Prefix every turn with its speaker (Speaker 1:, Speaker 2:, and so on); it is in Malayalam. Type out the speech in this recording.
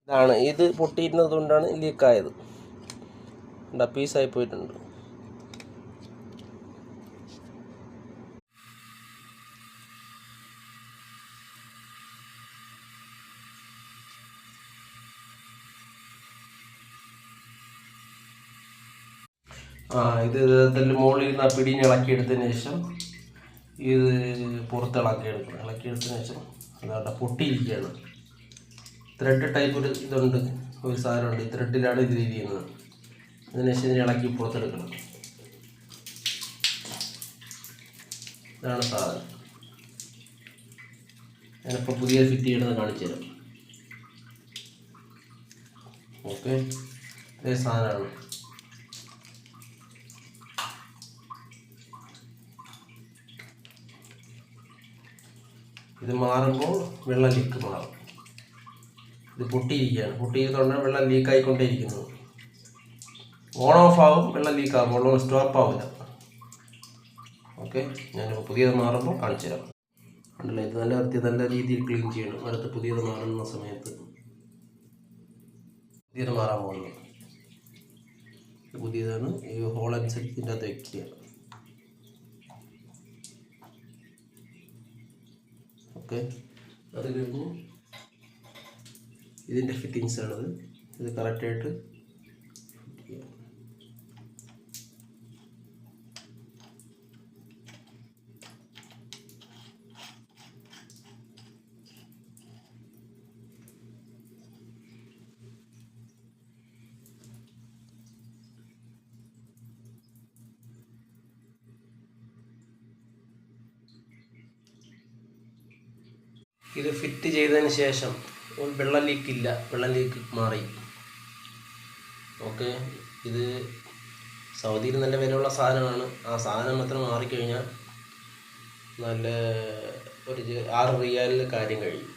Speaker 1: ഇതാണ് ഇത് പൊട്ടിയിരുന്നത് കൊണ്ടാണ് ലീക്കായത്. പീസായി പോയിട്ടുണ്ട്. ഇത് ഇതിൻ്റെ മുകളിൽ നിന്ന് പിടിഞ്ഞ് ഇളക്കിയെടുത്തതിന് ശേഷം ഇത് പുറത്ത് ഇളക്കിയെടുത്തതിന് ശേഷം അതാണ്ട് പൊട്ടിയിരിക്കുകയാണ്. ത്രെഡ് ടൈപ്പ് ഒരു ഇതുണ്ട്, ഒരു സാധനമുണ്ട്, ഈ ത്രെഡിലാണ് ഇത് ചെയ്യുന്നത്. അതിനുശേഷം ഇതിനെ ഇളക്കി പുറത്തെടുക്കണം. ഇതാണ് സാധനം. ഞാനിപ്പോൾ പുതിയ ഫിറ്റ് ചെയ്യണമെന്ന് കാണിച്ചു തരാം. ഓക്കെ, ഇതേ സാധനമാണ്. ഇത് മാറുമ്പോൾ വെള്ളം ലീക്ക് മാറും. ഇത് പൊട്ടിയിരിക്കുകയാണ്. പൊട്ടിയിരുന്നുകൊണ്ടാണ് വെള്ളം ലീക്കായിക്കൊണ്ടേയിരിക്കുന്നത്. ഓൺ ഓഫ് ആവും, വെള്ളം ലീക്കാകും, വെള്ളം സ്റ്റോപ്പ് ആവില്ല. ഓക്കെ, ഞാനിപ്പോൾ പുതിയത് മാറുമ്പോൾ കാണിച്ചു തരാം. ഉണ്ടല്ലോ, ഇത് നല്ല രീതിയിൽ ക്ലീൻ ചെയ്യണം. അടുത്ത് പുതിയത് മാറുന്ന സമയത്ത് പുതിയത് മാറാൻ പോകുന്നു. പുതിയതാണ്. ഈ ഹോൾ അനുസരിച്ച് ഇതിൻ്റെ അകത്ത് വയ്ക്കുക. ഓക്കെ, അത് കഴിഞ്ഞ് ഇതിൻ്റെ ഫിറ്റിങ്സാണിത്. ഇത് കറക്റ്റായിട്ട് ഫിറ്റ് ചെയ്യാം. ഇത് ഫിറ്റ് ചെയ്തതിന് ശേഷം വെള്ളം ലീക്കില്ല, വെള്ളം ലീക്ക് മാറി. ഓക്കെ, ഇത് സൗദിയിൽ നല്ല വിലയുള്ള സാധനമാണ്. ആ സാധനം മാത്രം മാറിക്കഴിഞ്ഞാൽ നല്ല ഒരു 6 റിയാലിൽ കാര്യം കഴിയും.